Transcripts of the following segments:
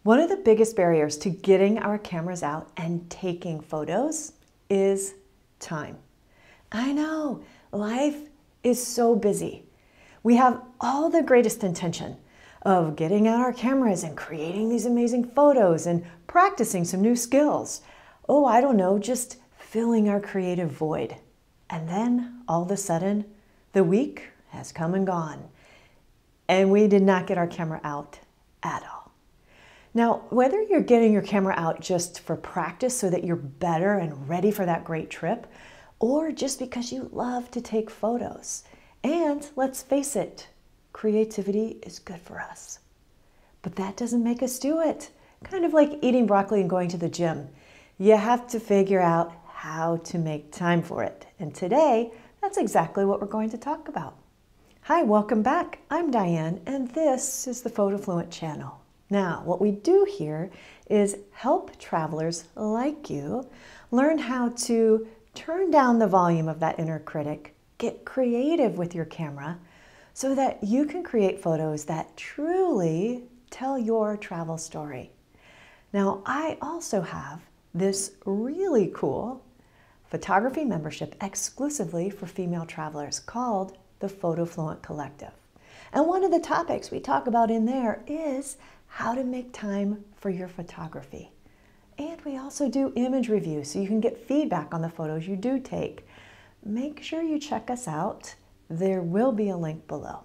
One of the biggest barriers to getting our cameras out and taking photos is time. I know, life is so busy. We have all the greatest intention of getting out our cameras and creating these amazing photos and practicing some new skills. Oh, I don't know, just filling our creative void. And then all of a sudden, the week has come and gone, and we did not get our camera out at all. Now, whether you're getting your camera out just for practice so that you're better and ready for that great trip, or just because you love to take photos, and let's face it, creativity is good for us. But that doesn't make us do it. Kind of like eating broccoli and going to the gym. You have to figure out how to make time for it. And today, that's exactly what we're going to talk about. Hi, welcome back. I'm Diane, and this is the PhotoFluent channel. Now, what we do here is help travelers like you learn how to turn down the volume of that inner critic, get creative with your camera, so that you can create photos that truly tell your travel story. Now, I also have this really cool photography membership exclusively for female travelers called the PhotoFluent Collective. And one of the topics we talk about in there is how to make time for your photography. And we also do image reviews so you can get feedback on the photos you do take. Make sure you check us out. There will be a link below.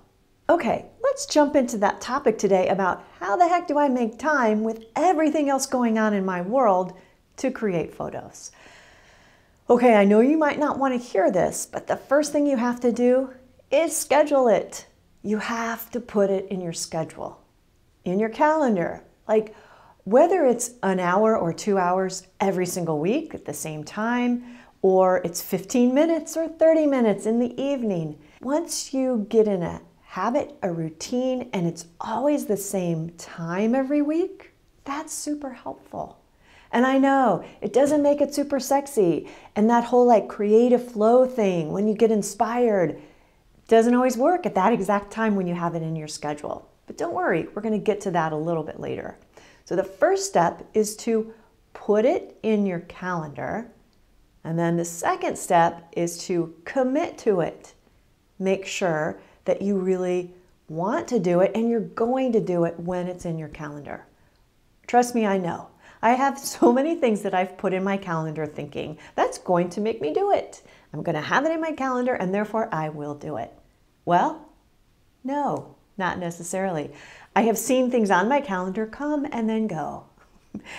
Okay, let's jump into that topic today about how the heck do I make time with everything else going on in my world to create photos. Okay, I know you might not want to hear this, but the first thing you have to do is schedule it. You have to put it in your schedule, in your calendar. Like whether it's an hour or 2 hours every single week at the same time, or it's 15 minutes or 30 minutes in the evening. Once you get in a habit, a routine, and it's always the same time every week, that's super helpful. And I know it doesn't make it super sexy, and that whole like creative flow thing, when you get inspired, doesn't always work at that exact time when you have it in your schedule. But don't worry, we're going to get to that a little bit later. So the first step is to put it in your calendar. And then the second step is to commit to it. Make sure that you really want to do it and you're going to do it when it's in your calendar. Trust me, I know. I have so many things that I've put in my calendar thinking, that's going to make me do it. I'm going to have it in my calendar and therefore I will do it. Well, no, not necessarily. I have seen things on my calendar come and then go.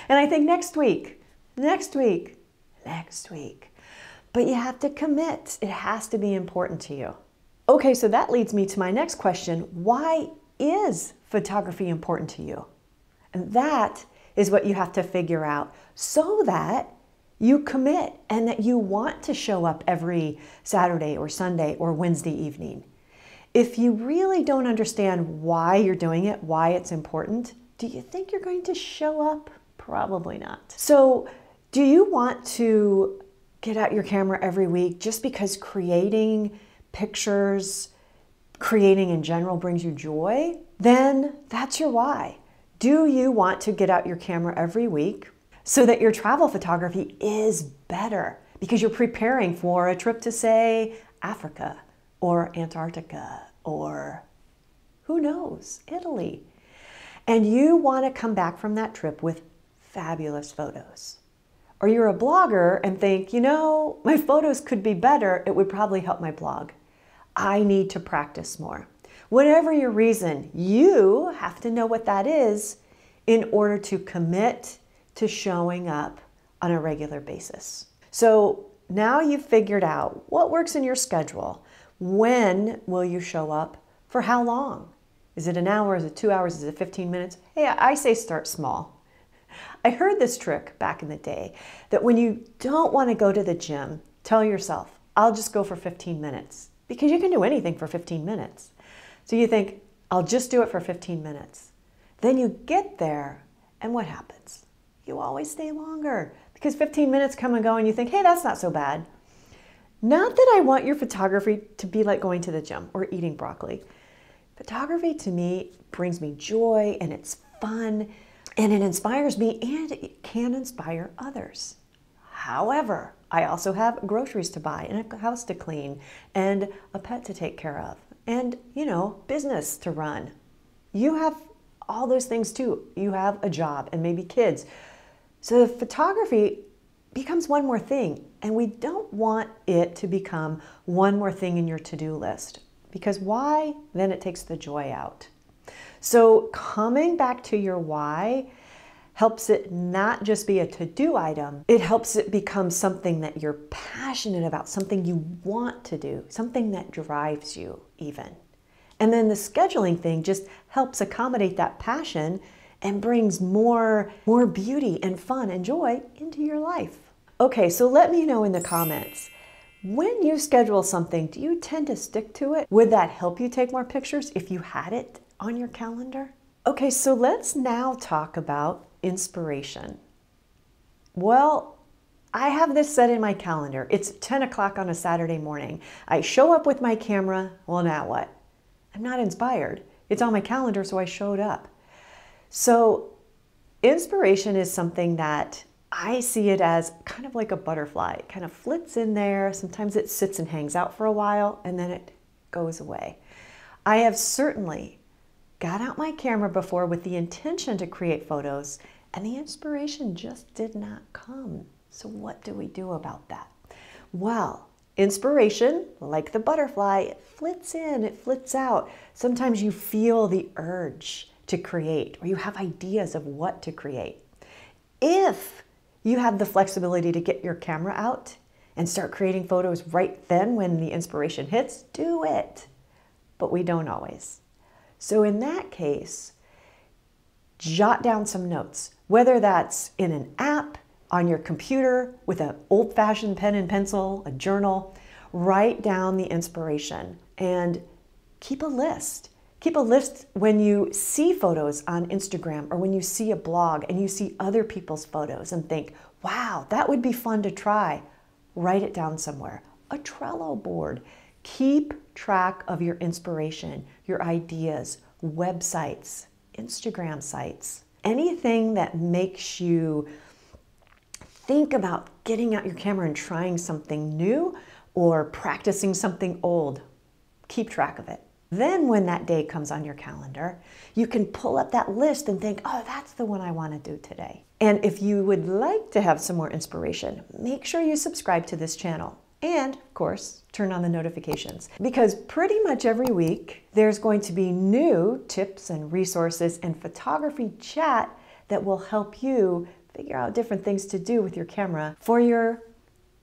And I think next week. But you have to commit. It has to be important to you. Okay, so that leads me to my next question. Why is photography important to you? And that is what you have to figure out so that you commit and that you want to show up every Saturday or Sunday or Wednesday evening. If you really don't understand why you're doing it, why it's important, do you think you're going to show up? Probably not. So do you want to get out your camera every week just because creating pictures, creating in general brings you joy? Then that's your why. Do you want to get out your camera every week so that your travel photography is better because you're preparing for a trip to, say, Africa or Antarctica or who knows, Italy? And you want to come back from that trip with fabulous photos. Or you're a blogger and think, you know, my photos could be better. It would probably help my blog. I need to practice more. Whatever your reason, you have to know what that is in order to commit to showing up on a regular basis. So now you've figured out what works in your schedule. When will you show up? For how long? Is it an hour? Is it 2 hours? Is it 15 minutes? Hey, I say start small. I heard this trick back in the day that when you don't want to go to the gym, tell yourself, I'll just go for 15 minutes because you can do anything for 15 minutes. So you think, I'll just do it for 15 minutes. Then you get there and what happens? You always stay longer because 15 minutes come and go and you think, hey, that's not so bad. Not that I want your photography to be like going to the gym or eating broccoli. Photography to me brings me joy and it's fun. And it inspires me and it can inspire others. However, I also have groceries to buy and a house to clean and a pet to take care of and, business to run. You have all those things too. You have a job and maybe kids. So photography becomes one more thing, and we don't want it to become one more thing in your to-do list, because why? Then it takes the joy out. So coming back to your why helps it not just be a to-do item, it helps it become something that you're passionate about, something you want to do, something that drives you even. And then the scheduling thing just helps accommodate that passion and brings more beauty and fun and joy into your life. Okay, so let me know in the comments, when you schedule something, do you tend to stick to it? Would that help you take more pictures if you had it on your calendar? Okay, so let's now talk about inspiration. Well, I have this set in my calendar. It's 10 o'clock on a Saturday morning. I show up with my camera. Well, now what? I'm not inspired. It's on my calendar, so I showed up. So inspiration is something that I see it as kind of like a butterfly. It kind of flits in there. Sometimes it sits and hangs out for a while, and then it goes away. I have certainly got out my camera before with the intention to create photos, and the inspiration just did not come. So what do we do about that? Well, inspiration, like the butterfly, it flits in, it flits out. Sometimes you feel the urge to create, or you have ideas of what to create. If you have the flexibility to get your camera out and start creating photos right then when the inspiration hits, do it. But we don't always. So in that case, jot down some notes, whether that's in an app, on your computer, with an old-fashioned pen and pencil, a journal. Write down the inspiration and keep a list. Keep a list when you see photos on Instagram or when you see a blog and you see other people's photos and think, wow, that would be fun to try. Write it down somewhere. A Trello board. Keep track of your inspiration, your ideas, websites, Instagram sites, anything that makes you think about getting out your camera and trying something new or practicing something old. Keep track of it. Then when that day comes on your calendar, you can pull up that list and think, oh, that's the one I want to do today. And if you would like to have some more inspiration, make sure you subscribe to this channel. And, of course, turn on the notifications, because pretty much every week there's going to be new tips and resources and photography chat that will help you figure out different things to do with your camera for your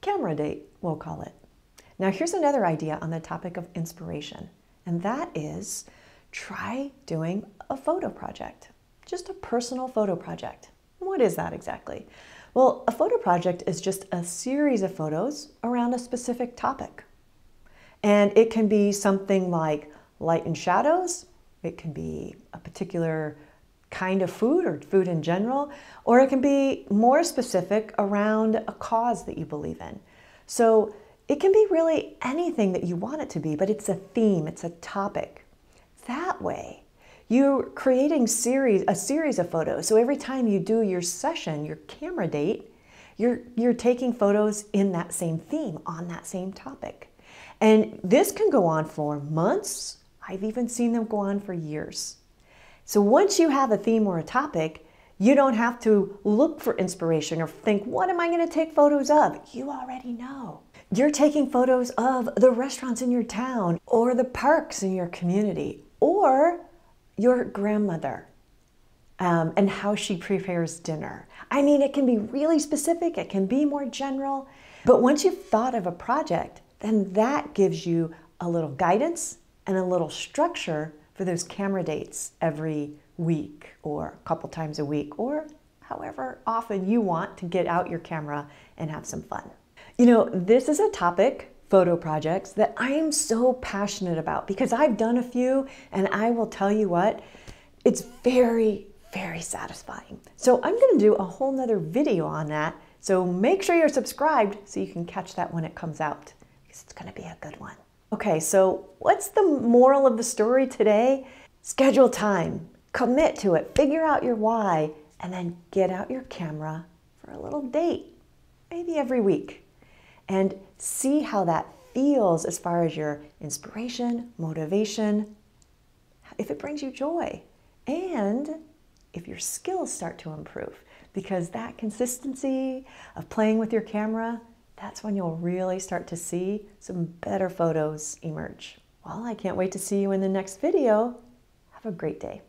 camera date, we'll call it. Now, here's another idea on the topic of inspiration, and that is try doing a photo project, just a personal photo project. What is that exactly? Well, a photo project is just a series of photos around a specific topic. And it can be something like light and shadows. It can be a particular kind of food or food in general, or it can be more specific around a cause that you believe in. So it can be really anything that you want it to be, but it's a theme, it's a topic. That way, you're creating a series of photos. So every time you do your session, your camera date, you're taking photos in that same theme, on that same topic. And this can go on for months. I've even seen them go on for years. So once you have a theme or a topic, you don't have to look for inspiration or think, what am I going to take photos of? You already know. You're taking photos of the restaurants in your town or the parks in your community or your grandmother and how she prepares dinner. I mean, it can be really specific, it can be more general, but once you've thought of a project, then that gives you a little guidance and a little structure for those camera dates every week or a couple times a week or however often you want to get out your camera and have some fun. You know, this is a topic, photo projects, that I am so passionate about because I've done a few and I will tell you what, it's very, very satisfying. So I'm going to do a whole nother video on that. So make sure you're subscribed so you can catch that when it comes out because it's going to be a good one. Okay, so what's the moral of the story today? Schedule time, commit to it, figure out your why, And then get out your camera for a little date, maybe every week, and see how that feels as far as your inspiration, motivation, if it brings you joy, and if your skills start to improve. Because that consistency of playing with your camera, that's when you'll really start to see some better photos emerge. Well, I can't wait to see you in the next video. Have a great day.